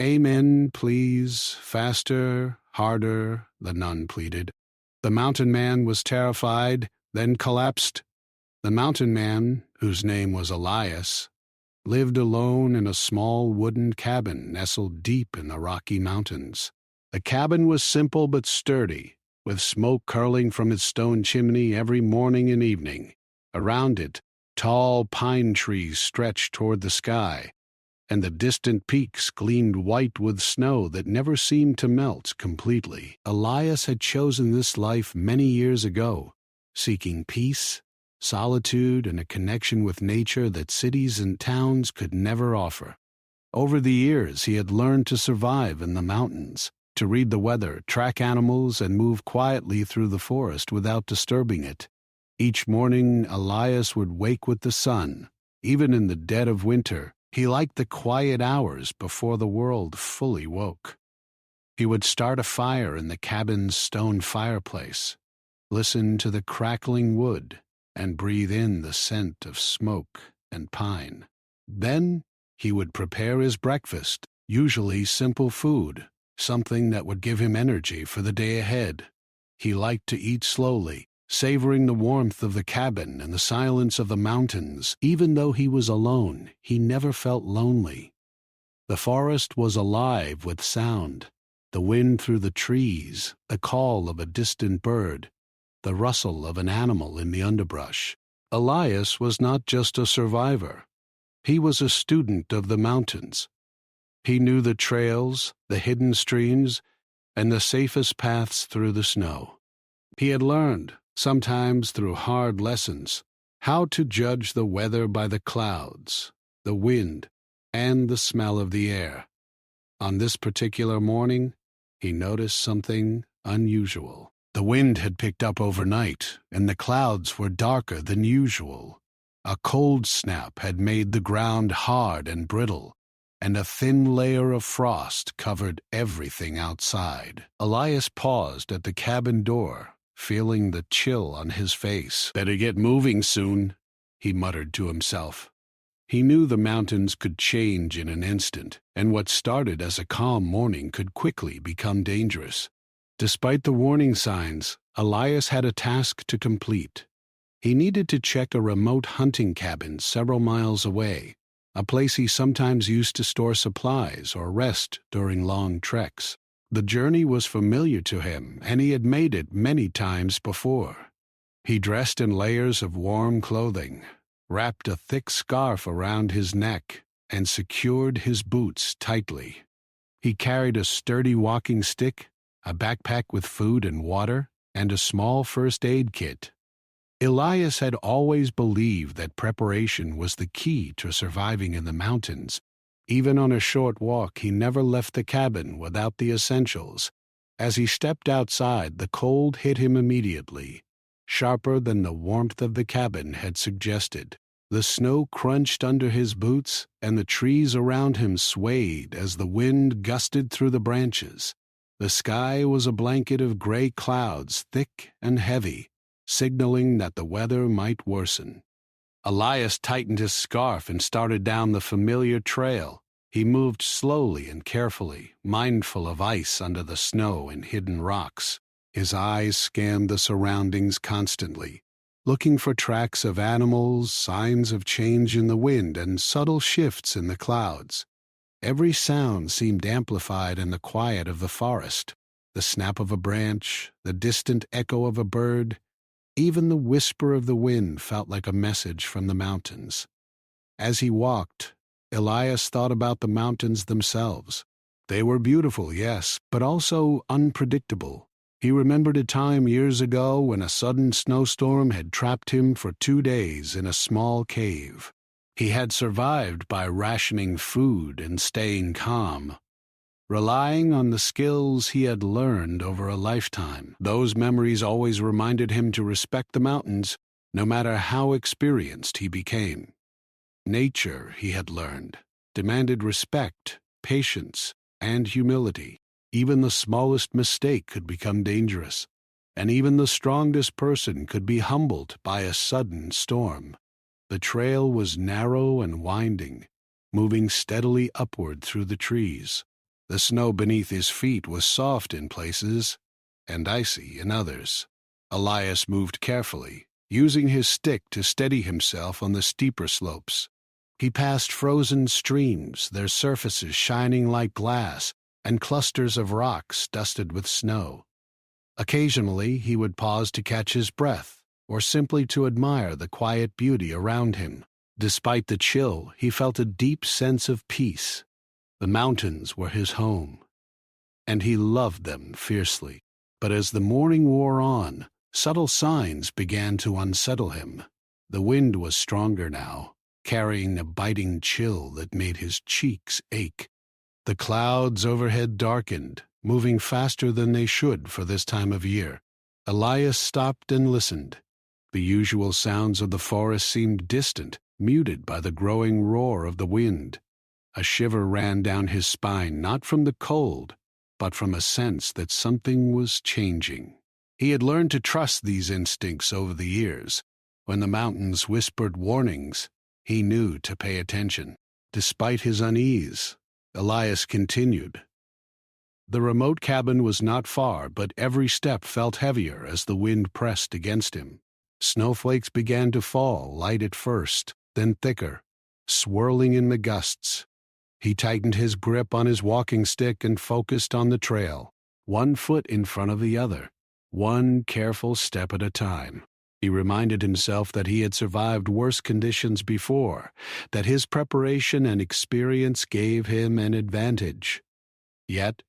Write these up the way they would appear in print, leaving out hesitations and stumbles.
"Amen, please. Faster, harder," the nun pleaded. The mountain man was terrified, then collapsed. The mountain man, whose name was Elias, lived alone in a small wooden cabin nestled deep in the Rocky Mountains. The cabin was simple but sturdy, with smoke curling from its stone chimney every morning and evening. Around it, tall pine trees stretched toward the sky, and the distant peaks gleamed white with snow that never seemed to melt completely. Elias had chosen this life many years ago, seeking peace, solitude, and a connection with nature that cities and towns could never offer. Over the years, he had learned to survive in the mountains, to read the weather, track animals, and move quietly through the forest without disturbing it. Each morning, Elias would wake with the sun. Even in the dead of winter, he liked the quiet hours before the world fully woke. He would start a fire in the cabin's stone fireplace, listen to the crackling wood, and breathe in the scent of smoke and pine. Then he would prepare his breakfast, usually simple food, something that would give him energy for the day ahead. He liked to eat slowly, savoring the warmth of the cabin and the silence of the mountains. Even though he was alone, he never felt lonely. The forest was alive with sound, the wind through the trees, the call of a distant bird, the rustle of an animal in the underbrush. Elias was not just a survivor. He was a student of the mountains. He knew the trails, the hidden streams, and the safest paths through the snow. He had learned, sometimes through hard lessons, how to judge the weather by the clouds, the wind, and the smell of the air. On this particular morning, he noticed something unusual. The wind had picked up overnight, and the clouds were darker than usual. A cold snap had made the ground hard and brittle, and a thin layer of frost covered everything outside. Elias paused at the cabin door, feeling the chill on his face. "Better get moving soon," he muttered to himself. He knew the mountains could change in an instant, and what started as a calm morning could quickly become dangerous. Despite the warning signs, Elias had a task to complete. He needed to check a remote hunting cabin several miles away, a place he sometimes used to store supplies or rest during long treks. The journey was familiar to him, and he had made it many times before. He dressed in layers of warm clothing, wrapped a thick scarf around his neck, and secured his boots tightly. He carried a sturdy walking stick, a backpack with food and water, and a small first aid kit. Elias had always believed that preparation was the key to surviving in the mountains. Even on a short walk, he never left the cabin without the essentials. As he stepped outside, the cold hit him immediately, sharper than the warmth of the cabin had suggested. The snow crunched under his boots, and the trees around him swayed as the wind gusted through the branches. The sky was a blanket of gray clouds, thick and heavy, signaling that the weather might worsen. Elias tightened his scarf and started down the familiar trail. He moved slowly and carefully, mindful of ice under the snow and hidden rocks. His eyes scanned the surroundings constantly, looking for tracks of animals, signs of change in the wind, and subtle shifts in the clouds. Every sound seemed amplified in the quiet of the forest. The snap of a branch, the distant echo of a bird, even the whisper of the wind felt like a message from the mountains. As he walked, Elias thought about the mountains themselves. They were beautiful, yes, but also unpredictable. He remembered a time years ago when a sudden snowstorm had trapped him for 2 days in a small cave. He had survived by rationing food and staying calm, relying on the skills he had learned over a lifetime. Those memories always reminded him to respect the mountains, no matter how experienced he became. Nature, he had learned, demanded respect, patience, and humility. Even the smallest mistake could become dangerous, and even the strongest person could be humbled by a sudden storm. The trail was narrow and winding, moving steadily upward through the trees. The snow beneath his feet was soft in places and icy in others. Elias moved carefully, using his stick to steady himself on the steeper slopes. He passed frozen streams, their surfaces shining like glass, and clusters of rocks dusted with snow. Occasionally, he would pause to catch his breath, or simply to admire the quiet beauty around him. Despite the chill, he felt a deep sense of peace. The mountains were his home, and he loved them fiercely. But as the morning wore on, subtle signs began to unsettle him. The wind was stronger now, carrying a biting chill that made his cheeks ache. The clouds overhead darkened, moving faster than they should for this time of year. Elias stopped and listened. The usual sounds of the forest seemed distant, muted by the growing roar of the wind. A shiver ran down his spine, not from the cold, but from a sense that something was changing. He had learned to trust these instincts over the years. When the mountains whispered warnings, he knew to pay attention. Despite his unease, Elias continued. The remote cabin was not far, but every step felt heavier as the wind pressed against him. Snowflakes began to fall, light at first, then thicker, swirling in the gusts. He tightened his grip on his walking stick and focused on the trail, one foot in front of the other, one careful step at a time. He reminded himself that he had survived worse conditions before, that his preparation and experience gave him an advantage. Yet,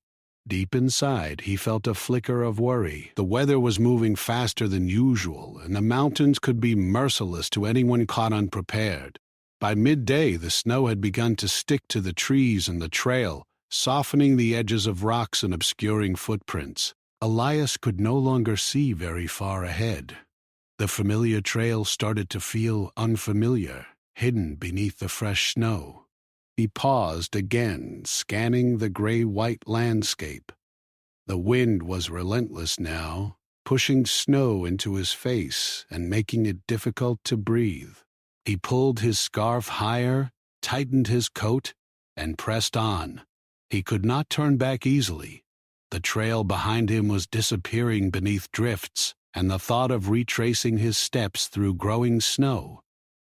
deep inside, he felt a flicker of worry. The weather was moving faster than usual, and the mountains could be merciless to anyone caught unprepared. By midday, the snow had begun to stick to the trees and the trail, softening the edges of rocks and obscuring footprints. Elias could no longer see very far ahead. The familiar trail started to feel unfamiliar, hidden beneath the fresh snow. He paused again, scanning the gray-white landscape. The wind was relentless now, pushing snow into his face and making it difficult to breathe. He pulled his scarf higher, tightened his coat, and pressed on. He could not turn back easily. The trail behind him was disappearing beneath drifts, and the thought of retracing his steps through growing snow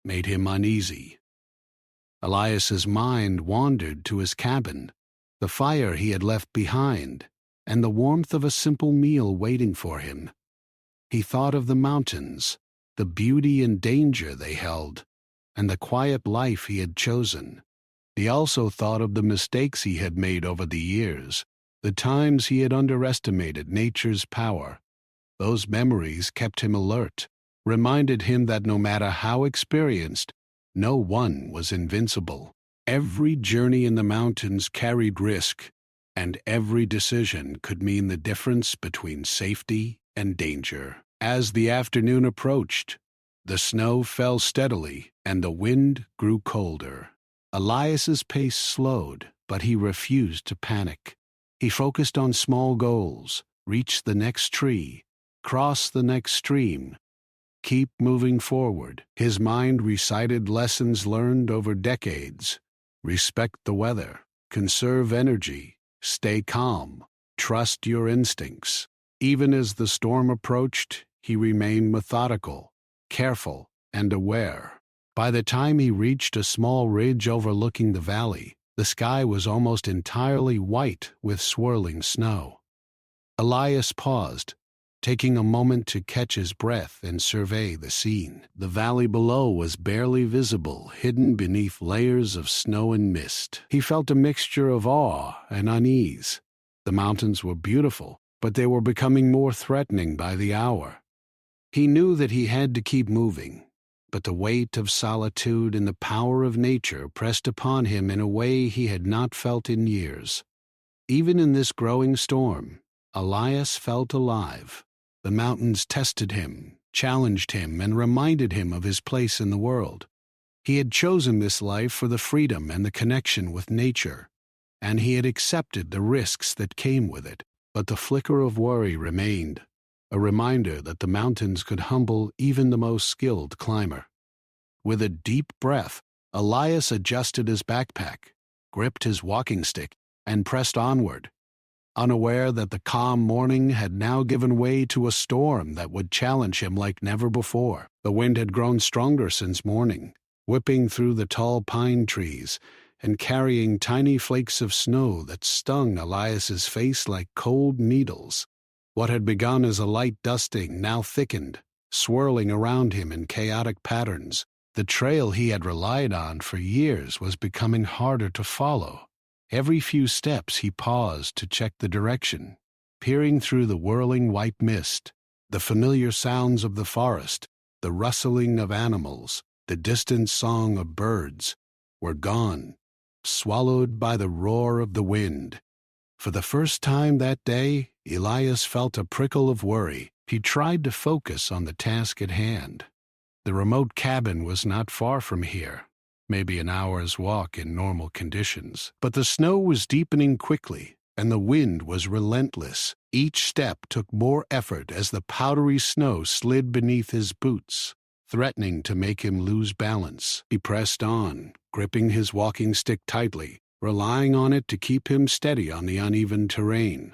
made him uneasy. Elias's mind wandered to his cabin, the fire he had left behind, and the warmth of a simple meal waiting for him. He thought of the mountains, the beauty and danger they held, and the quiet life he had chosen. He also thought of the mistakes he had made over the years, the times he had underestimated nature's power. Those memories kept him alert, reminded him that no matter how experienced, no one was invincible. Every journey in the mountains carried risk, and every decision could mean the difference between safety and danger. As the afternoon approached, the snow fell steadily and the wind grew colder. Elias's pace slowed, but he refused to panic. He focused on small goals, reach the next tree, cross the next stream, keep moving forward. His mind recited lessons learned over decades. Respect the weather, conserve energy, stay calm, trust your instincts. Even as the storm approached, he remained methodical, careful, and aware. By the time he reached a small ridge overlooking the valley, the sky was almost entirely white with swirling snow. Elias paused, taking a moment to catch his breath and survey the scene. The valley below was barely visible, hidden beneath layers of snow and mist. He felt a mixture of awe and unease. The mountains were beautiful, but they were becoming more threatening by the hour. He knew that he had to keep moving, but the weight of solitude and the power of nature pressed upon him in a way he had not felt in years. Even in this growing storm, Elias felt alive. The mountains tested him, challenged him, and reminded him of his place in the world. He had chosen this life for the freedom and the connection with nature, and he had accepted the risks that came with it. But the flicker of worry remained, a reminder that the mountains could humble even the most skilled climber. With a deep breath, Elias adjusted his backpack, gripped his walking stick, and pressed onward, unaware that the calm morning had now given way to a storm that would challenge him like never before. The wind had grown stronger since morning, whipping through the tall pine trees and carrying tiny flakes of snow that stung Elias's face like cold needles. What had begun as a light dusting now thickened, swirling around him in chaotic patterns. The trail he had relied on for years was becoming harder to follow. Every few steps he paused to check the direction, peering through the whirling white mist. The familiar sounds of the forest, the rustling of animals, the distant song of birds were gone, swallowed by the roar of the wind. For the first time that day, Elias felt a prickle of worry. He tried to focus on the task at hand. The remote cabin was not far from here, maybe an hour's walk in normal conditions. But the snow was deepening quickly, and the wind was relentless. Each step took more effort as the powdery snow slid beneath his boots, threatening to make him lose balance. He pressed on, gripping his walking stick tightly, relying on it to keep him steady on the uneven terrain.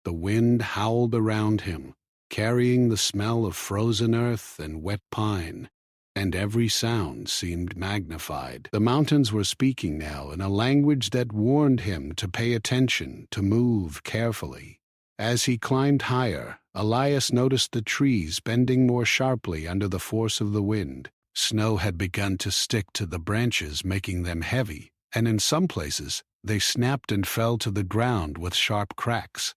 The wind howled around him, carrying the smell of frozen earth and wet pine, and every sound seemed magnified. The mountains were speaking now in a language that warned him to pay attention, to move carefully. As he climbed higher, Elias noticed the trees bending more sharply under the force of the wind. Snow had begun to stick to the branches, making them heavy, and in some places they snapped and fell to the ground with sharp cracks.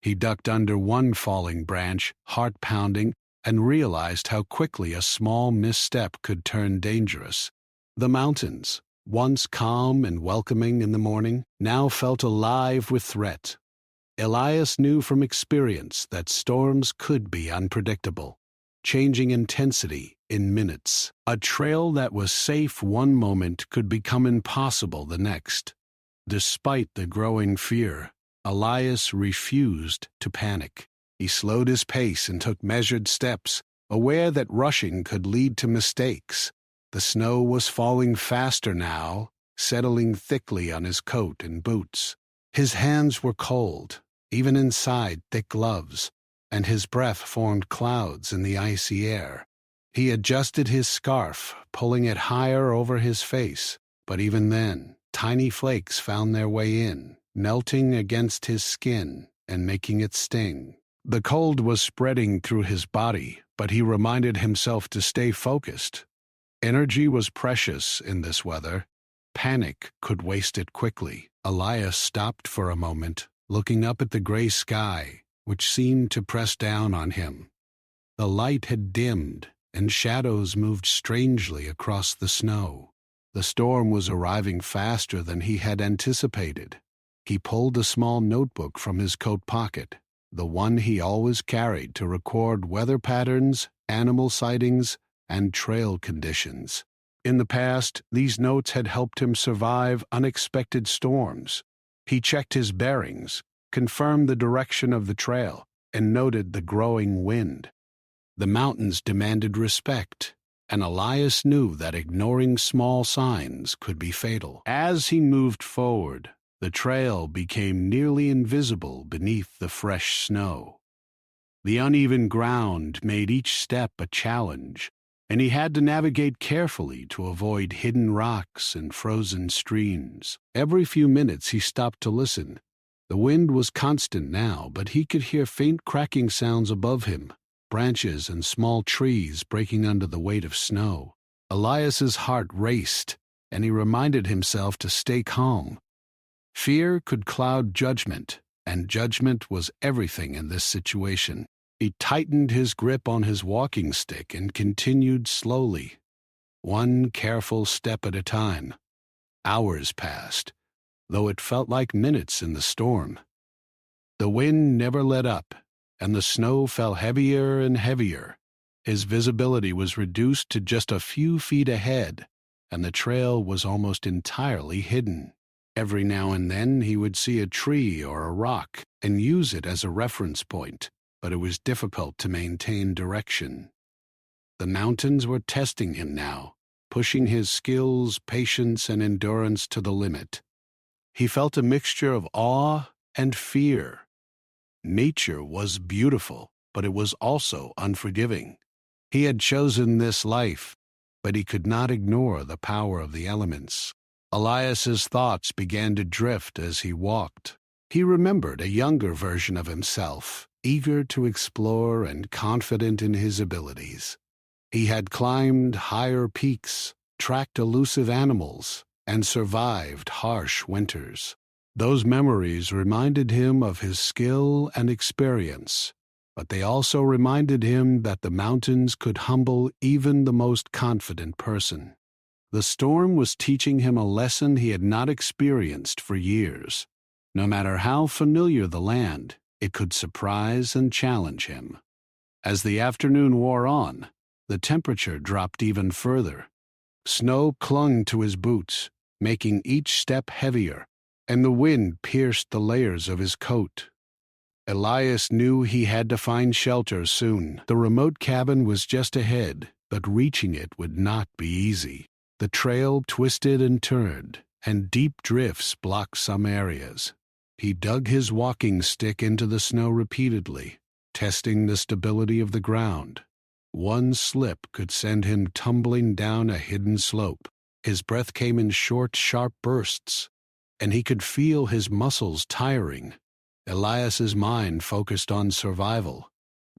He ducked under one falling branch, heart pounding, and realized how quickly a small misstep could turn dangerous. The mountains, once calm and welcoming in the morning, now felt alive with threat. Elias knew from experience that storms could be unpredictable, changing intensity in minutes. A trail that was safe one moment could become impossible the next. Despite the growing fear, Elias refused to panic. He slowed his pace and took measured steps, aware that rushing could lead to mistakes. The snow was falling faster now, settling thickly on his coat and boots. His hands were cold, even inside thick gloves, and his breath formed clouds in the icy air. He adjusted his scarf, pulling it higher over his face, but even then, tiny flakes found their way in, melting against his skin and making it sting. The cold was spreading through his body, but he reminded himself to stay focused. Energy was precious in this weather. Panic could waste it quickly. Elias stopped for a moment, looking up at the gray sky, which seemed to press down on him. The light had dimmed, and shadows moved strangely across the snow. The storm was arriving faster than he had anticipated. He pulled a small notebook from his coat pocket, the one he always carried to record weather patterns, animal sightings, and trail conditions. In the past, these notes had helped him survive unexpected storms. He checked his bearings, confirmed the direction of the trail, and noted the growing wind. The mountains demanded respect, and Elias knew that ignoring small signs could be fatal. As he moved forward, the trail became nearly invisible beneath the fresh snow. The uneven ground made each step a challenge, and he had to navigate carefully to avoid hidden rocks and frozen streams. Every few minutes he stopped to listen. The wind was constant now, but he could hear faint cracking sounds above him, branches and small trees breaking under the weight of snow. Elias's heart raced, and he reminded himself to stay calm. Fear could cloud judgment, and judgment was everything in this situation. He tightened his grip on his walking stick and continued slowly, one careful step at a time. Hours passed, though it felt like minutes in the storm. The wind never let up, and the snow fell heavier and heavier. His visibility was reduced to just a few feet ahead, and the trail was almost entirely hidden. Every now and then he would see a tree or a rock and use it as a reference point, but it was difficult to maintain direction. The mountains were testing him now, pushing his skills, patience, and endurance to the limit. he felt a mixture of awe and fear. Nature was beautiful, but it was also unforgiving. He had chosen this life, but he could not ignore the power of the elements. Elias's thoughts began to drift as he walked. He remembered a younger version of himself, eager to explore and confident in his abilities. He had climbed higher peaks, tracked elusive animals, and survived harsh winters. Those memories reminded him of his skill and experience, but they also reminded him that the mountains could humble even the most confident person. The storm was teaching him a lesson he had not experienced for years. No matter how familiar the land, it could surprise and challenge him. As the afternoon wore on, the temperature dropped even further. Snow clung to his boots, making each step heavier, and the wind pierced the layers of his coat. Elias knew he had to find shelter soon. The remote cabin was just ahead, but reaching it would not be easy. The trail twisted and turned, and deep drifts blocked some areas. He dug his walking stick into the snow repeatedly, testing the stability of the ground. One slip could send him tumbling down a hidden slope. His breath came in short, sharp bursts, and he could feel his muscles tiring. Elias's mind focused on survival.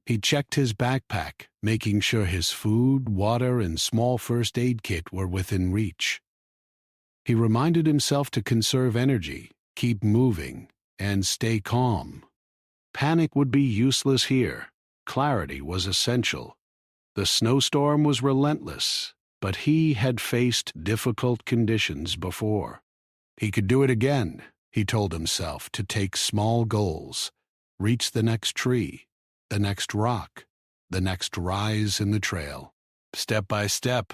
He checked his backpack, making sure his food, water, and small first aid kit were within reach. He reminded himself to conserve energy, keep moving, and stay calm. Panic would be useless here. Clarity was essential. The snowstorm was relentless, but he had faced difficult conditions before. He could do it again, he told himself, to take small goals, reach the next tree, the next rock, the next rise in the trail. Step by step,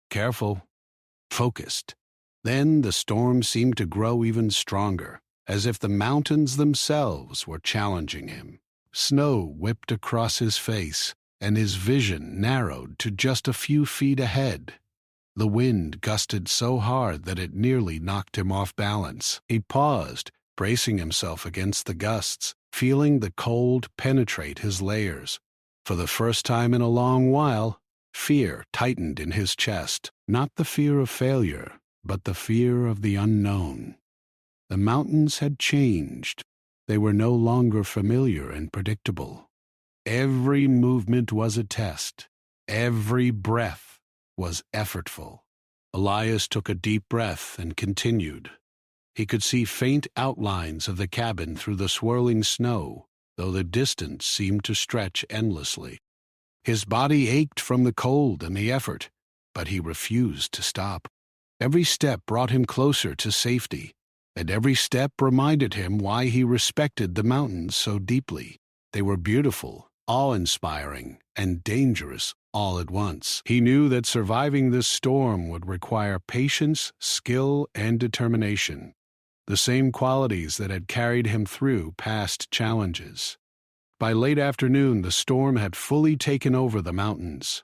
careful, focused. Then the storm seemed to grow even stronger, as if the mountains themselves were challenging him. Snow whipped across his face, and his vision narrowed to just a few feet ahead. The wind gusted so hard that it nearly knocked him off balance. He paused, bracing himself against the gusts, feeling the cold penetrate his layers. For the first time in a long while, fear tightened in his chest, not the fear of failure, but the fear of the unknown. The mountains had changed. They were no longer familiar and predictable. Every movement was a test. Every breath was effortful. Elias took a deep breath and continued. He could see faint outlines of the cabin through the swirling snow, though the distance seemed to stretch endlessly. His body ached from the cold and the effort, but he refused to stop. Every step brought him closer to safety, and every step reminded him why he respected the mountains so deeply. They were beautiful, awe-inspiring, and dangerous all at once. He knew that surviving this storm would require patience, skill, and determination, the same qualities that had carried him through past challenges. By late afternoon, the storm had fully taken over the mountains.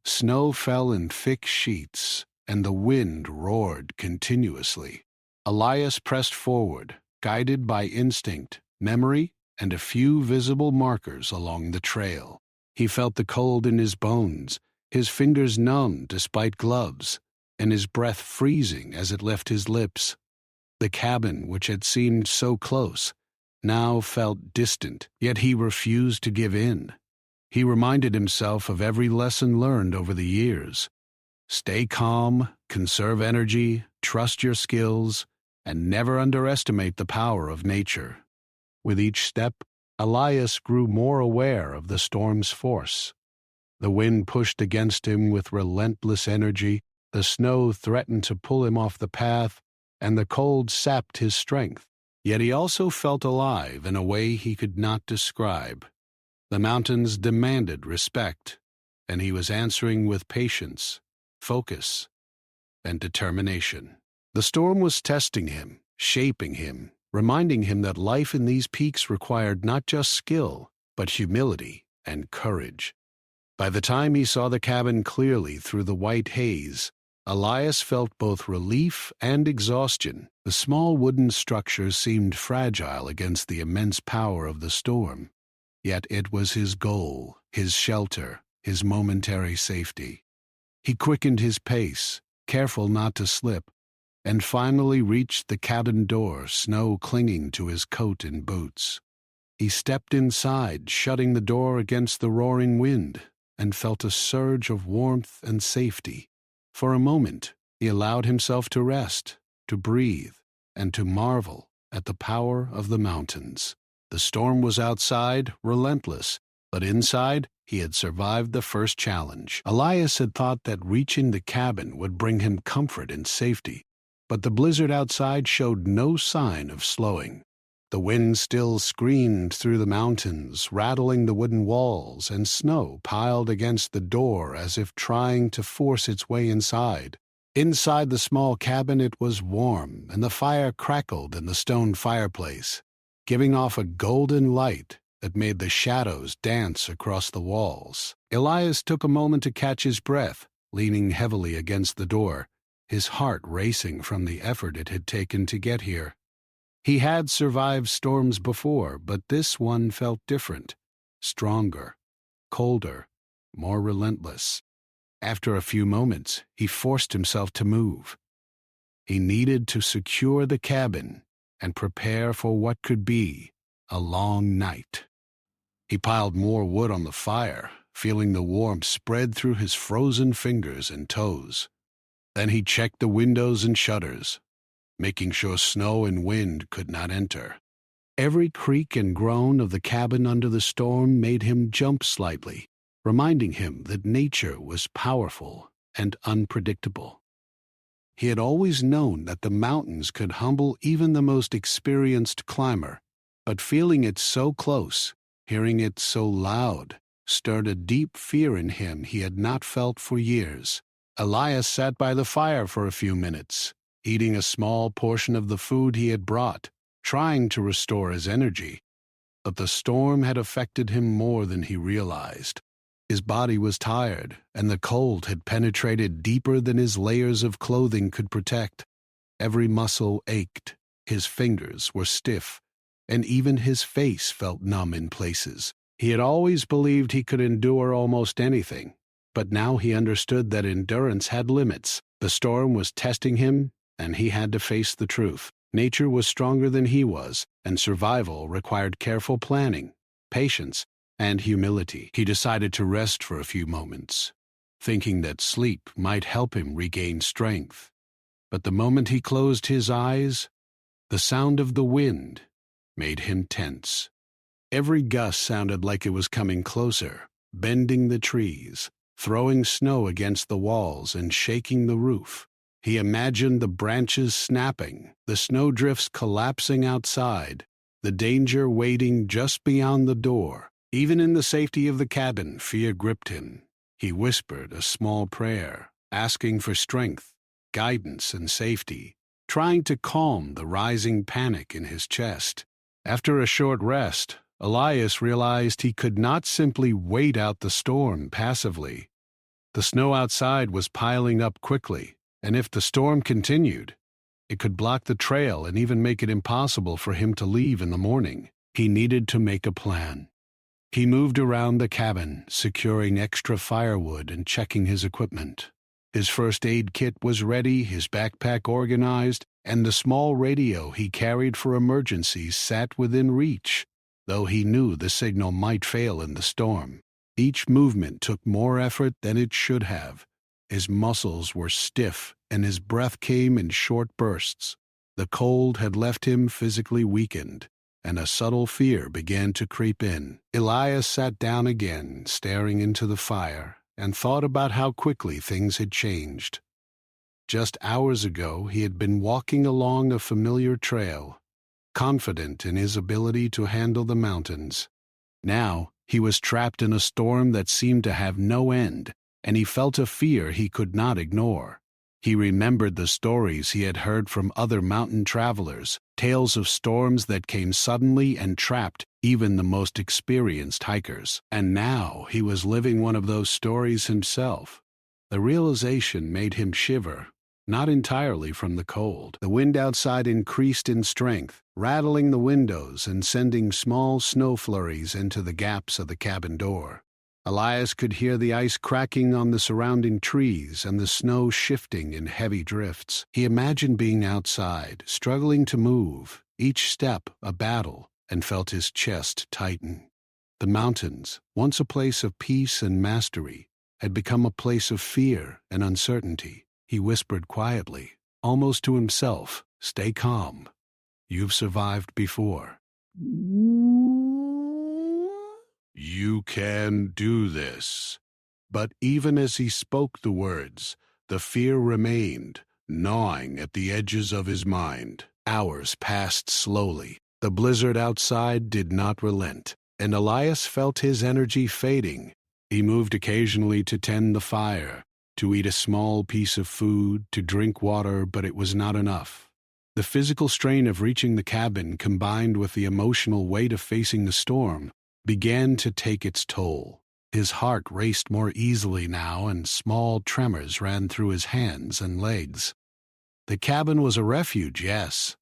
Snow fell in thick sheets, and the wind roared continuously. Elias pressed forward, guided by instinct, memory, and a few visible markers along the trail. He felt the cold in his bones, his fingers numb despite gloves, and his breath freezing as it left his lips. The cabin, which had seemed so close, now felt distant, yet he refused to give in. He reminded himself of every lesson learned over the years. Stay calm, conserve energy, trust your skills, and never underestimate the power of nature. With each step, Elias grew more aware of the storm's force. The wind pushed against him with relentless energy, the snow threatened to pull him off the path, and the cold sapped his strength. Yet he also felt alive in a way he could not describe. The mountains demanded respect, and he was answering with patience, focus, and determination. The storm was testing him, shaping him, reminding him that life in these peaks required not just skill, but humility and courage. By the time he saw the cabin clearly through the white haze, Elias felt both relief and exhaustion. The small wooden structure seemed fragile against the immense power of the storm. Yet it was his goal, his shelter, his momentary safety. He quickened his pace, careful not to slip, and finally reached the cabin door, snow clinging to his coat and boots. He stepped inside, shutting the door against the roaring wind, and felt a surge of warmth and safety. For a moment, he allowed himself to rest, to breathe, and to marvel at the power of the mountains. The storm was outside, relentless, but inside, he had survived the first challenge. Elias had thought that reaching the cabin would bring him comfort and safety, but the blizzard outside showed no sign of slowing. The wind still screamed through the mountains, rattling the wooden walls, and snow piled against the door as if trying to force its way inside. Inside the small cabin it was warm, and the fire crackled in the stone fireplace, giving off a golden light that made the shadows dance across the walls. Elias took a moment to catch his breath, leaning heavily against the door, his heart racing from the effort it had taken to get here. He had survived storms before, but this one felt different, stronger, colder, more relentless. After a few moments, he forced himself to move. He needed to secure the cabin and prepare for what could be a long night. He piled more wood on the fire, feeling the warmth spread through his frozen fingers and toes. Then he checked the windows and shutters, making sure snow and wind could not enter. Every creak and groan of the cabin under the storm made him jump slightly, reminding him that nature was powerful and unpredictable. He had always known that the mountains could humble even the most experienced climber, but feeling it so close, hearing it so loud, stirred a deep fear in him he had not felt for years. Elias sat by the fire for a few minutes, eating a small portion of the food he had brought, trying to restore his energy. But the storm had affected him more than he realized. His body was tired, and the cold had penetrated deeper than his layers of clothing could protect. Every muscle ached, his fingers were stiff, and even his face felt numb in places. He had always believed he could endure almost anything, but now he understood that endurance had limits. The storm was testing him, and he had to face the truth. Nature was stronger than he was, and survival required careful planning, patience, and humility. He decided to rest for a few moments, thinking that sleep might help him regain strength. But the moment he closed his eyes, the sound of the wind made him tense. Every gust sounded like it was coming closer, bending the trees, throwing snow against the walls, and shaking the roof. He imagined the branches snapping, the snowdrifts collapsing outside, the danger waiting just beyond the door. Even in the safety of the cabin, fear gripped him. He whispered a small prayer, asking for strength, guidance, and safety, trying to calm the rising panic in his chest. After a short rest, Elias realized he could not simply wait out the storm passively. The snow outside was piling up quickly, and if the storm continued, it could block the trail and even make it impossible for him to leave in the morning. He needed to make a plan. He moved around the cabin, securing extra firewood and checking his equipment. His first aid kit was ready, his backpack organized, and the small radio he carried for emergencies sat within reach, though he knew the signal might fail in the storm. Each movement took more effort than it should have. His muscles were stiff, and his breath came in short bursts. The cold had left him physically weakened, and a subtle fear began to creep in. Elias sat down again, staring into the fire, and thought about how quickly things had changed. Just hours ago, he had been walking along a familiar trail, confident in his ability to handle the mountains. Now, he was trapped in a storm that seemed to have no end, and he felt a fear he could not ignore. He remembered the stories he had heard from other mountain travelers, tales of storms that came suddenly and trapped even the most experienced hikers. And now he was living one of those stories himself. The realization made him shiver, not entirely from the cold. The wind outside increased in strength, rattling the windows and sending small snow flurries into the gaps of the cabin door. Elias could hear the ice cracking on the surrounding trees and the snow shifting in heavy drifts. He imagined being outside, struggling to move, each step a battle, and felt his chest tighten. The mountains, once a place of peace and mastery, had become a place of fear and uncertainty. He whispered quietly, almost to himself, "Stay calm. You've survived before. You can do this." But even as he spoke the words, the fear remained, gnawing at the edges of his mind. Hours passed slowly. The blizzard outside did not relent, and Elias felt his energy fading. He moved occasionally to tend the fire, to eat a small piece of food, to drink water, but it was not enough. The physical strain of reaching the cabin, combined with the emotional weight of facing the storm, began to take its toll. His heart raced more easily now, and small tremors ran through his hands and legs. The cabin was a refuge, yes,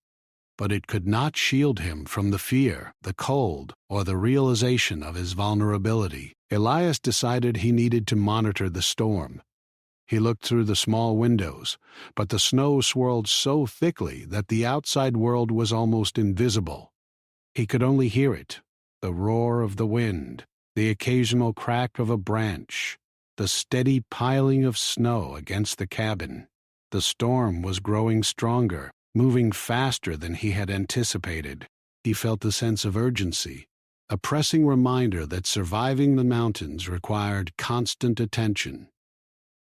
but it could not shield him from the fear, the cold, or the realization of his vulnerability. Elias decided he needed to monitor the storm. He looked through the small windows, but the snow swirled so thickly that the outside world was almost invisible. He could only hear it, the roar of the wind, the occasional crack of a branch, the steady piling of snow against the cabin. The storm was growing stronger, moving faster than he had anticipated. He felt a sense of urgency, a pressing reminder that surviving the mountains required constant attention.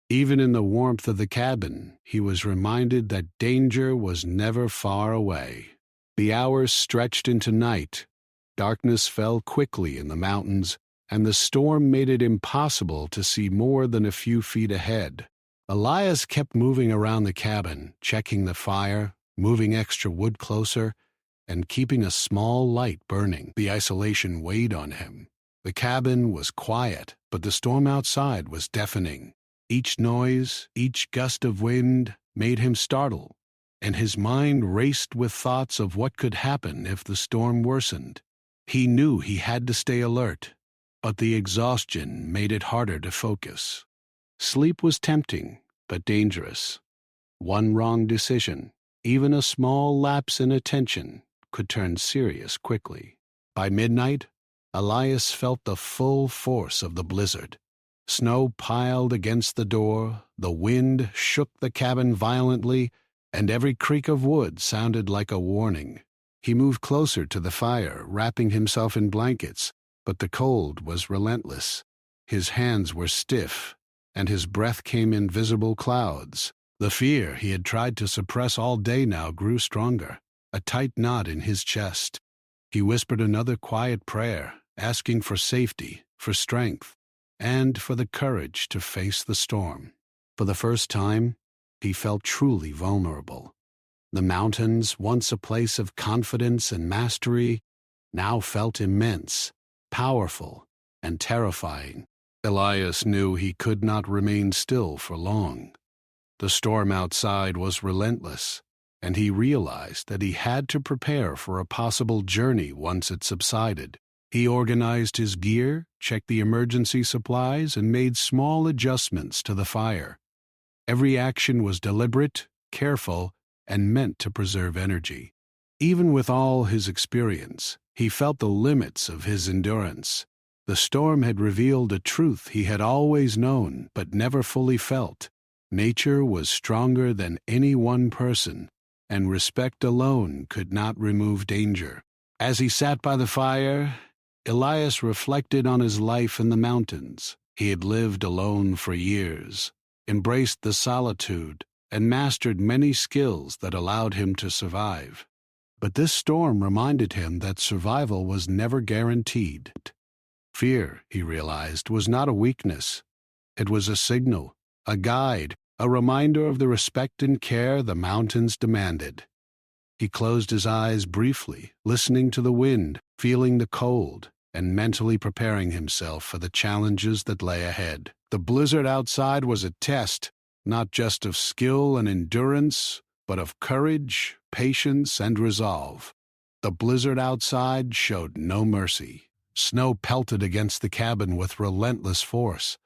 Even in the warmth of the cabin, he was reminded that danger was never far away. The hours stretched into night. Darkness fell quickly in the mountains, and the storm made it impossible to see more than a few feet ahead. Elias kept moving around the cabin, checking the fire, moving extra wood closer, and keeping a small light burning. The isolation weighed on him. The cabin was quiet, but the storm outside was deafening. Each noise, each gust of wind made him startle, and his mind raced with thoughts of what could happen if the storm worsened. He knew he had to stay alert, but the exhaustion made it harder to focus. Sleep was tempting, but dangerous. One wrong decision, even a small lapse in attention, could turn serious quickly. By midnight, Elias felt the full force of the blizzard. Snow piled against the door, the wind shook the cabin violently, and every creak of wood sounded like a warning. He moved closer to the fire, wrapping himself in blankets, but the cold was relentless. His hands were stiff, and his breath came in visible clouds. The fear he had tried to suppress all day now grew stronger, a tight knot in his chest. He whispered another quiet prayer, asking for safety, for strength, and for the courage to face the storm. For the first time, he felt truly vulnerable. The mountains, once a place of confidence and mastery, now felt immense, powerful, and terrifying. Elias knew he could not remain still for long. The storm outside was relentless, and he realized that he had to prepare for a possible journey once it subsided. He organized his gear, checked the emergency supplies, and made small adjustments to the fire. Every action was deliberate, careful, and meant to preserve energy. Even with all his experience, he felt the limits of his endurance. The storm had revealed a truth he had always known but never fully felt. Nature was stronger than any one person, and respect alone could not remove danger. As he sat by the fire, Elias reflected on his life in the mountains. He had lived alone for years, embraced the solitude, and mastered many skills that allowed him to survive. But this storm reminded him that survival was never guaranteed. Fear, he realized, was not a weakness. It was a signal, a guide, a reminder of the respect and care the mountains demanded. He closed his eyes briefly, listening to the wind, feeling the cold, and mentally preparing himself for the challenges that lay ahead. The blizzard outside was a test, not just of skill and endurance, but of courage, patience, and resolve. The blizzard outside showed no mercy. Snow pelted against the cabin with relentless force,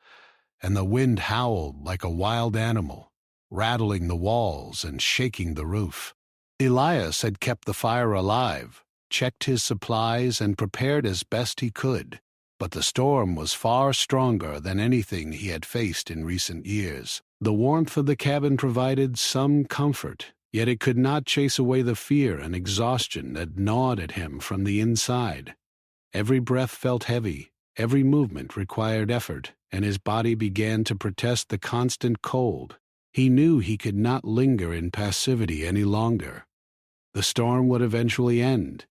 and the wind howled like a wild animal, rattling the walls and shaking the roof. Elias had kept the fire alive, checked his supplies, and prepared as best he could, but the storm was far stronger than anything he had faced in recent years. The warmth of the cabin provided some comfort, yet it could not chase away the fear and exhaustion that gnawed at him from the inside. Every breath felt heavy, every movement required effort, and his body began to protest the constant cold. He knew he could not linger in passivity any longer. The storm would eventually end,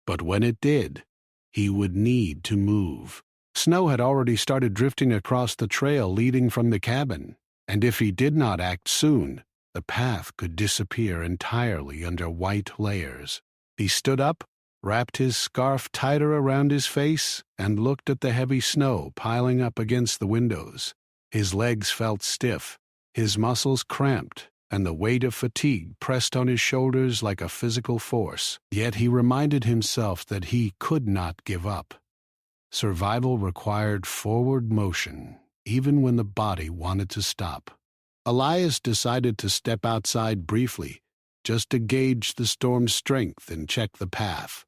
but when it did, he would need to move. Snow had already started drifting across the trail leading from the cabin, and if he did not act soon, the path could disappear entirely under white layers. He stood up, wrapped his scarf tighter around his face, and looked at the heavy snow piling up against the windows. His legs felt stiff, his muscles cramped, and the weight of fatigue pressed on his shoulders like a physical force. Yet he reminded himself that he could not give up. Survival required forward motion, even when the body wanted to stop. Elias decided to step outside briefly, just to gauge the storm's strength and check the path.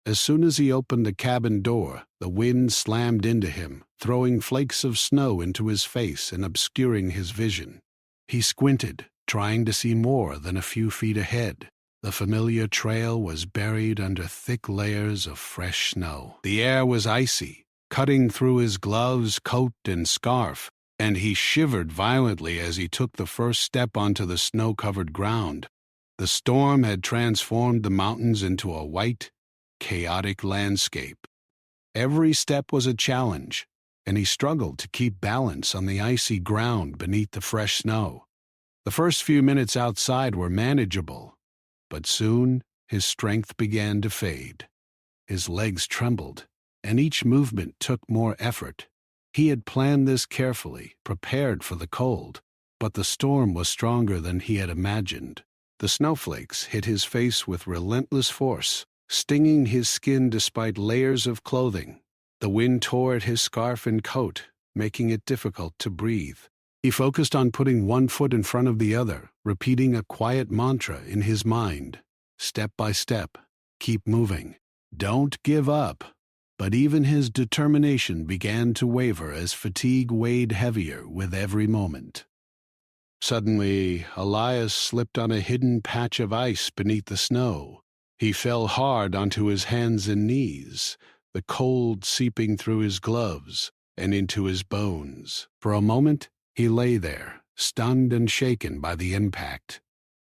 As soon as he opened the cabin door, the wind slammed into him, throwing flakes of snow into his face and obscuring his vision. He squinted, trying to see more than a few feet ahead. The familiar trail was buried under thick layers of fresh snow. The air was icy, cutting through his gloves, coat, and scarf, and he shivered violently as he took the first step onto the snow-covered ground. The storm had transformed the mountains into a white, chaotic landscape. Every step was a challenge, and he struggled to keep balance on the icy ground beneath the fresh snow. The first few minutes outside were manageable, but soon his strength began to fade. His legs trembled, and each movement took more effort. He had planned this carefully, prepared for the cold, but the storm was stronger than he had imagined. The snowflakes hit his face with relentless force, stinging his skin despite layers of clothing. The wind tore at his scarf and coat, making it difficult to breathe. He focused on putting one foot in front of the other, repeating a quiet mantra in his mind. Step by step, keep moving. Don't give up. But even his determination began to waver as fatigue weighed heavier with every moment. Suddenly, Elias slipped on a hidden patch of ice beneath the snow. He fell hard onto his hands and knees, the cold seeping through his gloves and into his bones. For a moment, he lay there, stunned and shaken by the impact.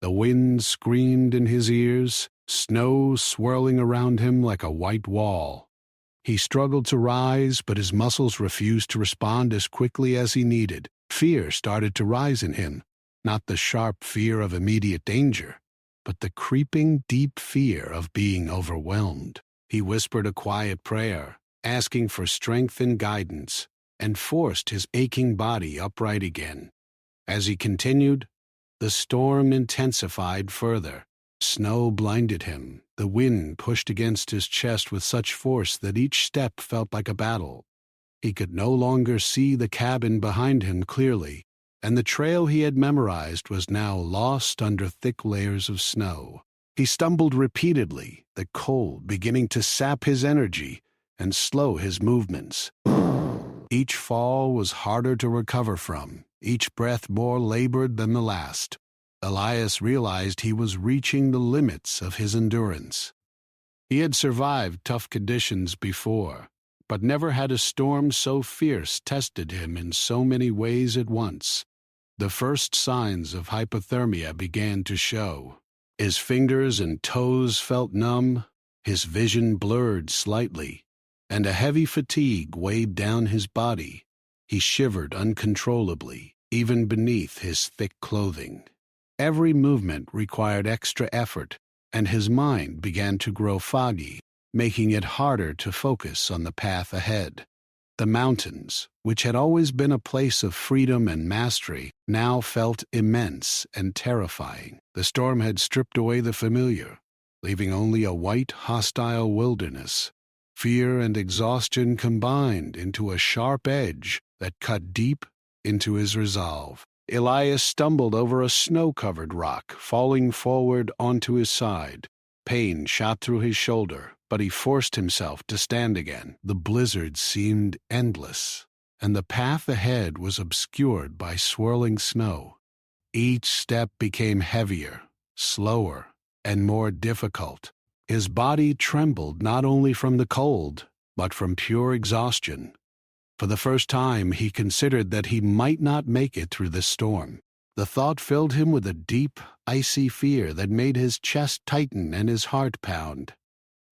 The wind screamed in his ears, snow swirling around him like a white wall. He struggled to rise, but his muscles refused to respond as quickly as he needed. Fear started to rise in him, not the sharp fear of immediate danger, but the creeping, deep fear of being overwhelmed. He whispered a quiet prayer, asking for strength and guidance, and forced his aching body upright again. As he continued, the storm intensified further. Snow blinded him. The wind pushed against his chest with such force that each step felt like a battle. He could no longer see the cabin behind him clearly, and the trail he had memorized was now lost under thick layers of snow. He stumbled repeatedly, the cold beginning to sap his energy and slow his movements. Each fall was harder to recover from, each breath more labored than the last. Elias realized he was reaching the limits of his endurance. He had survived tough conditions before, but never had a storm so fierce tested him in so many ways at once. The first signs of hypothermia began to show. His fingers and toes felt numb, his vision blurred slightly, and a heavy fatigue weighed down his body. He shivered uncontrollably, even beneath his thick clothing. Every movement required extra effort, and his mind began to grow foggy. making it harder to focus on the path ahead. The mountains, which had always been a place of freedom and mastery, now felt immense and terrifying. The storm had stripped away the familiar, leaving only a white, hostile wilderness. Fear and exhaustion combined into a sharp edge that cut deep into his resolve. Elias stumbled over a snow-covered rock, falling forward onto his side. Pain shot through his shoulder, but he forced himself to stand again. The blizzard seemed endless, and the path ahead was obscured by swirling snow. Each step became heavier, slower, and more difficult. His body trembled not only from the cold, but from pure exhaustion. For the first time, he considered that he might not make it through the storm. The thought filled him with a deep, icy fear that made his chest tighten and his heart pound.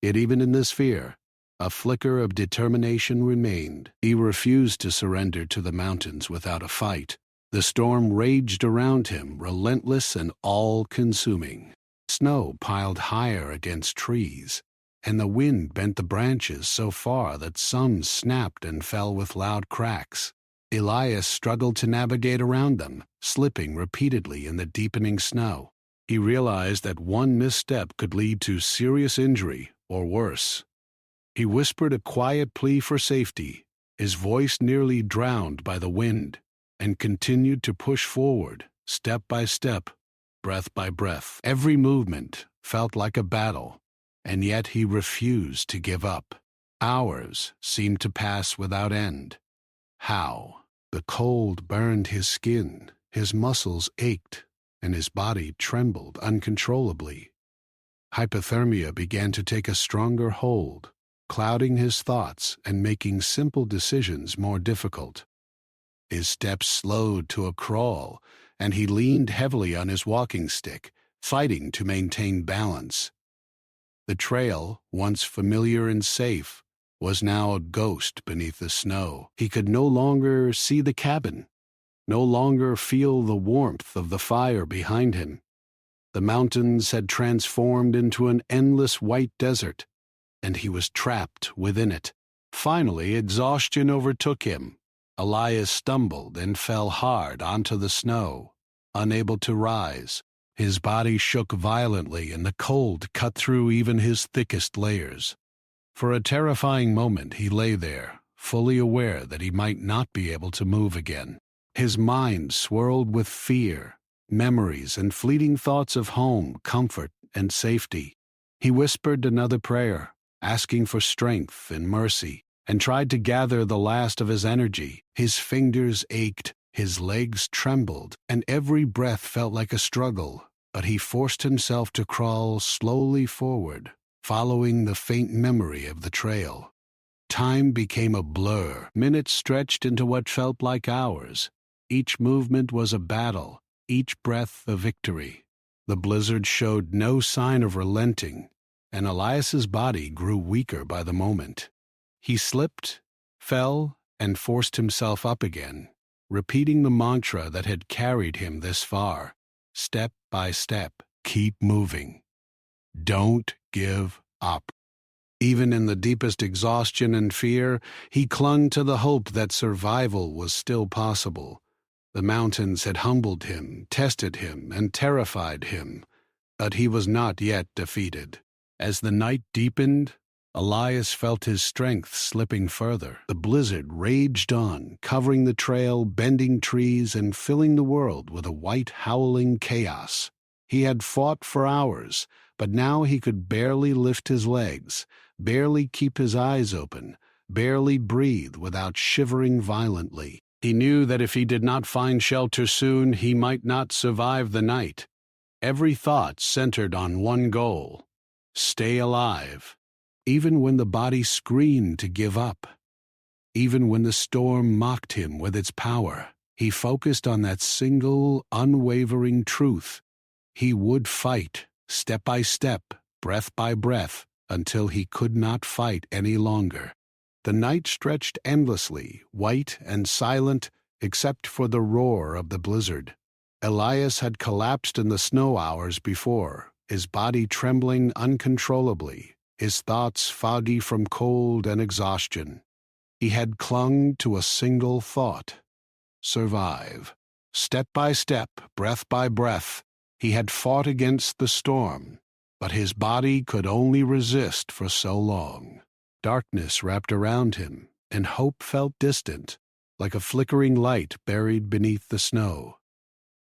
Yet even in this fear, a flicker of determination remained. He refused to surrender to the mountains without a fight. The storm raged around him, relentless and all-consuming. Snow piled higher against trees, and the wind bent the branches so far that some snapped and fell with loud cracks. Elias struggled to navigate around them, slipping repeatedly in the deepening snow. He realized that one misstep could lead to serious injury or worse. He whispered a quiet plea for safety, his voice nearly drowned by the wind, and continued to push forward, step by step, breath by breath. Every movement felt like a battle, and yet he refused to give up. Hours seemed to pass without end. How? The cold burned his skin, his muscles ached, and his body trembled uncontrollably. Hypothermia began to take a stronger hold, clouding his thoughts and making simple decisions more difficult. His steps slowed to a crawl, and he leaned heavily on his walking stick, fighting to maintain balance. The trail, once familiar and safe, was now a ghost beneath the snow. He could no longer see the cabin, no longer feel the warmth of the fire behind him. The mountains had transformed into an endless white desert, and he was trapped within it. Finally, exhaustion overtook him. Elias stumbled and fell hard onto the snow, unable to rise. His body shook violently, and the cold cut through even his thickest layers. For a terrifying moment he lay there, fully aware that he might not be able to move again. His mind swirled with fear, memories, and fleeting thoughts of home, comfort, and safety. He whispered another prayer, asking for strength and mercy, and tried to gather the last of his energy. His fingers ached, his legs trembled, and every breath felt like a struggle, but he forced himself to crawl slowly forward, following the faint memory of the trail. Time became a blur. Minutes stretched into what felt like hours. Each movement was a battle, each breath a victory. The blizzard showed no sign of relenting, and Elias's body grew weaker by the moment. He slipped, fell, and forced himself up again, repeating the mantra that had carried him this far. Step by step, keep moving. Don't give up. Even in the deepest exhaustion and fear, he clung to the hope that survival was still possible. The mountains had humbled him, tested him, and terrified him, but he was not yet defeated. As the night deepened, Elias felt his strength slipping further. The blizzard raged on, covering the trail, bending trees, and filling the world with a white, howling chaos. He had fought for hours, but now he could barely lift his legs, barely keep his eyes open, barely breathe without shivering violently. He knew that if he did not find shelter soon, he might not survive the night. Every thought centered on one goal: stay alive. Even when the body screamed to give up, even when the storm mocked him with its power, he focused on that single, unwavering truth. He would fight, step by step, breath by breath, until he could not fight any longer. The night stretched endlessly, white and silent, except for the roar of the blizzard. Elias had collapsed in the snow hours before, his body trembling uncontrollably. his thoughts foggy from cold and exhaustion. He had clung to a single thought: survive. Step by step, breath by breath, he had fought against the storm, but his body could only resist for so long. Darkness wrapped around him, and hope felt distant, like a flickering light buried beneath the snow.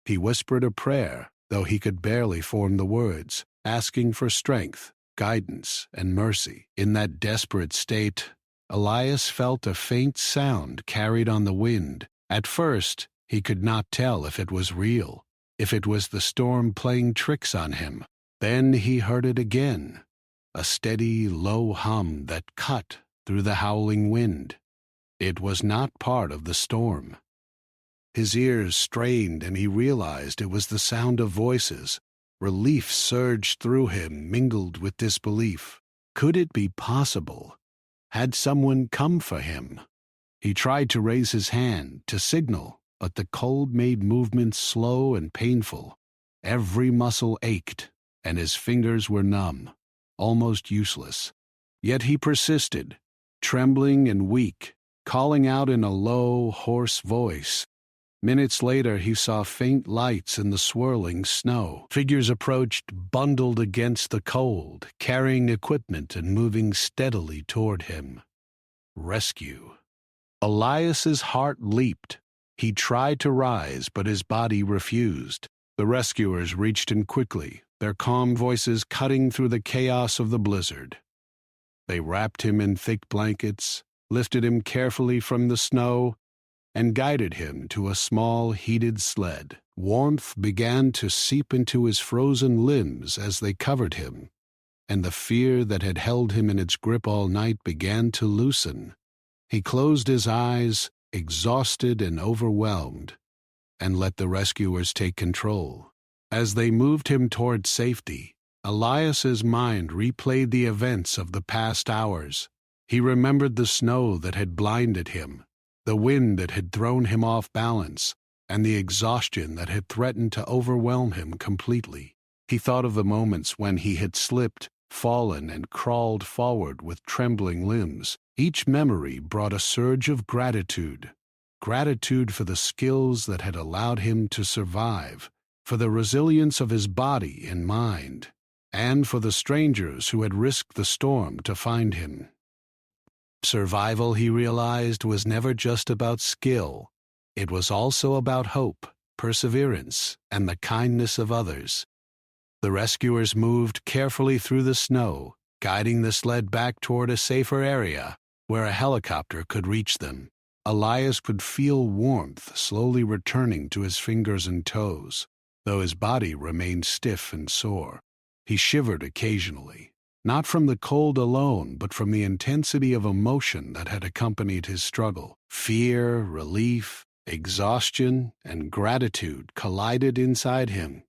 He whispered a prayer, though he could barely form the words, asking for strength, guidance, and mercy. In that desperate state, Elias felt a faint sound carried on the wind. At first, he could not tell if it was real, if it was the storm playing tricks on him. Then he heard it again, a steady, low hum that cut through the howling wind. It was not part of the storm. His ears strained, and he realized it was the sound of voices. Relief surged through him, mingled with disbelief. Could it be possible? Had someone come for him? He tried to raise his hand, to signal, but the cold made movements slow and painful. Every muscle ached, and his fingers were numb, almost useless. Yet he persisted, trembling and weak, calling out in a low, hoarse voice. Minutes later, he saw faint lights in the swirling snow. Figures approached, bundled against the cold, carrying equipment and moving steadily toward him. Rescue. Elias's heart leaped. He tried to rise, but his body refused. The rescuers reached in quickly, their calm voices cutting through the chaos of the blizzard. They wrapped him in thick blankets, lifted him carefully from the snow, and guided him to a small, heated sled. Warmth began to seep into his frozen limbs as they covered him, and the fear that had held him in its grip all night began to loosen. He closed his eyes, exhausted and overwhelmed, and let the rescuers take control. As they moved him toward safety, Elias's mind replayed the events of the past hours. He remembered the snow that had blinded him, the wind that had thrown him off balance, and the exhaustion that had threatened to overwhelm him completely. He thought of the moments when he had slipped, fallen, and crawled forward with trembling limbs. Each memory brought a surge of gratitude. Gratitude for the skills that had allowed him to survive, for the resilience of his body and mind, and for the strangers who had risked the storm to find him. Survival, he realized, was never just about skill. It was also about hope, perseverance, and the kindness of others. The rescuers moved carefully through the snow, guiding the sled back toward a safer area where a helicopter could reach them. Elias could feel warmth slowly returning to his fingers and toes, though his body remained stiff and sore. He shivered occasionally, not from the cold alone, but from the intensity of emotion that had accompanied his struggle. Fear, relief, exhaustion, and gratitude collided inside him.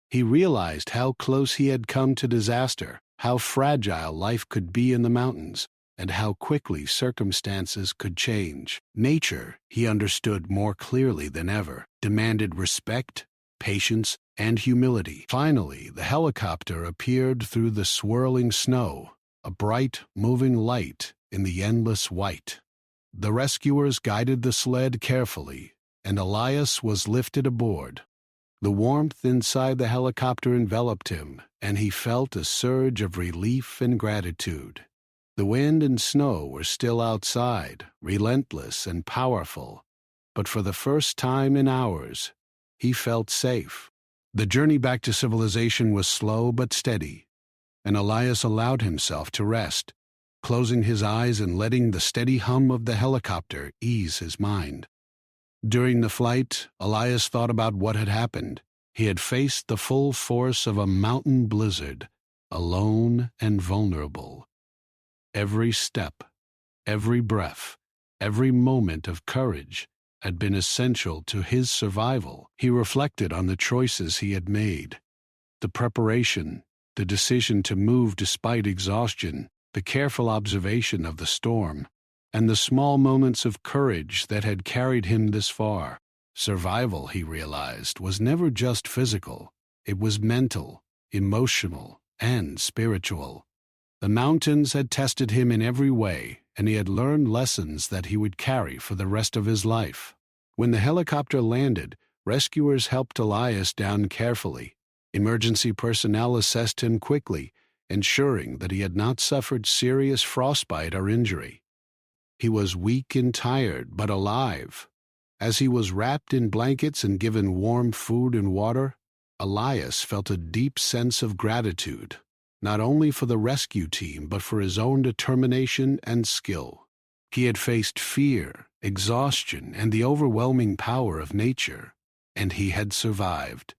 He realized how close he had come to disaster, how fragile life could be in the mountains, and how quickly circumstances could change. Nature, he understood more clearly than ever, demanded respect, patience, and humility. Finally, the helicopter appeared through the swirling snow, a bright, moving light in the endless white. The rescuers guided the sled carefully, and Elias was lifted aboard. The warmth inside the helicopter enveloped him, and he felt a surge of relief and gratitude. The wind and snow were still outside, relentless and powerful, but for the first time in hours, he felt safe. The journey back to civilization was slow but steady, and Elias allowed himself to rest, closing his eyes and letting the steady hum of the helicopter ease his mind. During the flight, Elias thought about what had happened. He had faced the full force of a mountain blizzard, alone and vulnerable. Every step, every breath, every moment of courage had been essential to his survival. He reflected on the choices he had made, the preparation, the decision to move despite exhaustion, the careful observation of the storm, and the small moments of courage that had carried him this far. Survival, he realized, was never just physical. It was mental, emotional, and spiritual. The mountains had tested him in every way, and he had learned lessons that he would carry for the rest of his life. When the helicopter landed, rescuers helped Elias down carefully. Emergency personnel assessed him quickly, ensuring that he had not suffered serious frostbite or injury. He was weak and tired, but alive. As he was wrapped in blankets and given warm food and water, Elias felt a deep sense of gratitude, not only for the rescue team but for his own determination and skill. He had faced fear, exhaustion, and the overwhelming power of nature, and he had survived.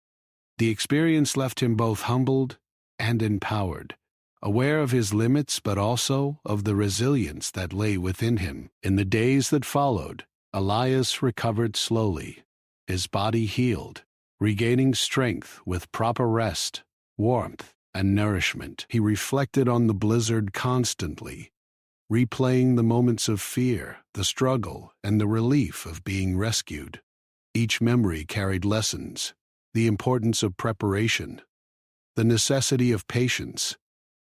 The experience left him both humbled and empowered, aware of his limits but also of the resilience that lay within him. In the days that followed, Elias recovered slowly. His body healed, regaining strength with proper rest, warmth, and nourishment. He reflected on the blizzard constantly, replaying the moments of fear, the struggle, and the relief of being rescued. Each memory carried lessons: the importance of preparation, the necessity of patience,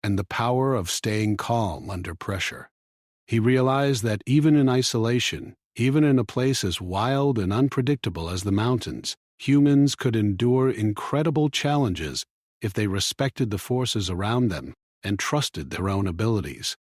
and the power of staying calm under pressure. He realized that even in isolation, even in a place as wild and unpredictable as the mountains, humans could endure incredible challenges if they respected the forces around them and trusted their own abilities.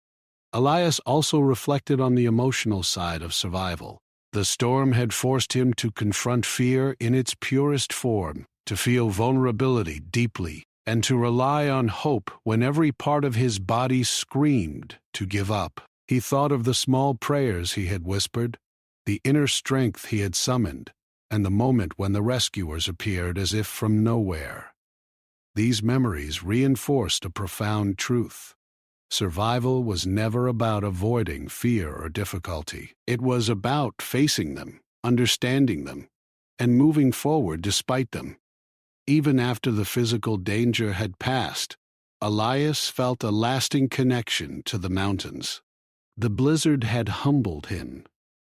Elias also reflected on the emotional side of survival. The storm had forced him to confront fear in its purest form, to feel vulnerability deeply, and to rely on hope when every part of his body screamed to give up. He thought of the small prayers he had whispered, the inner strength he had summoned, and the moment when the rescuers appeared as if from nowhere. These memories reinforced a profound truth. Survival was never about avoiding fear or difficulty. It was about facing them, understanding them, and moving forward despite them. Even after the physical danger had passed, Elias felt a lasting connection to the mountains. The blizzard had humbled him,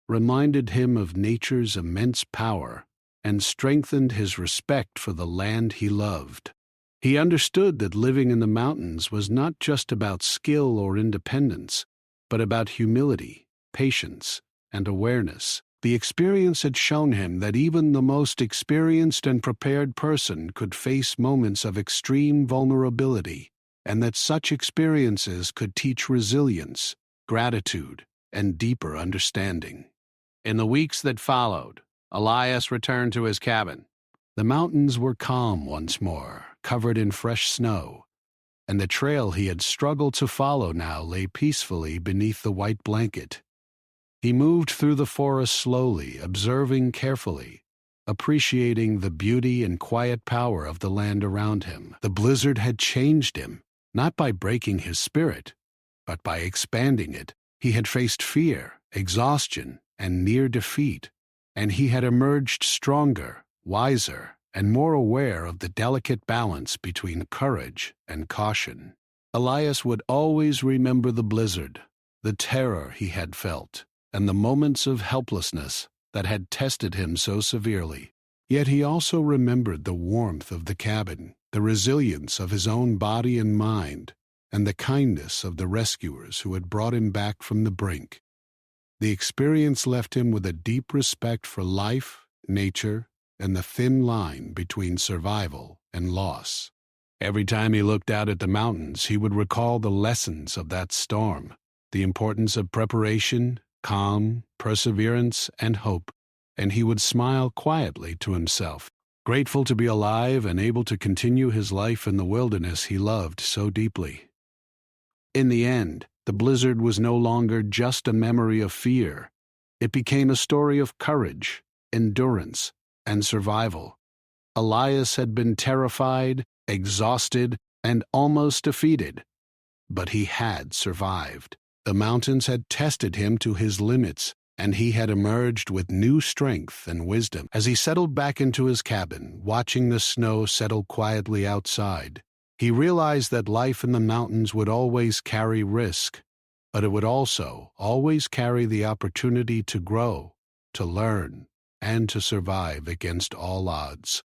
reminded him of nature's immense power, and strengthened his respect for the land he loved. He understood that living in the mountains was not just about skill or independence, but about humility, patience, and awareness. The experience had shown him that even the most experienced and prepared person could face moments of extreme vulnerability, and that such experiences could teach resilience, gratitude, and deeper understanding. In the weeks that followed, Elias returned to his cabin. The mountains were calm once more, covered in fresh snow, and the trail he had struggled to follow now lay peacefully beneath the white blanket. He moved through the forest slowly, observing carefully, appreciating the beauty and quiet power of the land around him. The blizzard had changed him, not by breaking his spirit, but by expanding it. He had faced fear, exhaustion, and near defeat, and he had emerged stronger, wiser, and more aware of the delicate balance between courage and caution. Elias would always remember the blizzard, the terror he had felt, and the moments of helplessness that had tested him so severely. Yet he also remembered the warmth of the cabin, the resilience of his own body and mind, and the kindness of the rescuers who had brought him back from the brink. The experience left him with a deep respect for life, nature, and the thin line between survival and loss. Every time he looked out at the mountains, he would recall the lessons of that storm, the importance of preparation, calm, perseverance, and hope, and he would smile quietly to himself, grateful to be alive and able to continue his life in the wilderness he loved so deeply. In the end, the blizzard was no longer just a memory of fear. It became a story of courage, endurance, and survival. Elias had been terrified, exhausted, and almost defeated, but he had survived. The mountains had tested him to his limits, and he had emerged with new strength and wisdom. As he settled back into his cabin, watching the snow settle quietly outside, he realized that life in the mountains would always carry risk, but it would also always carry the opportunity to grow, to learn, and to survive against all odds.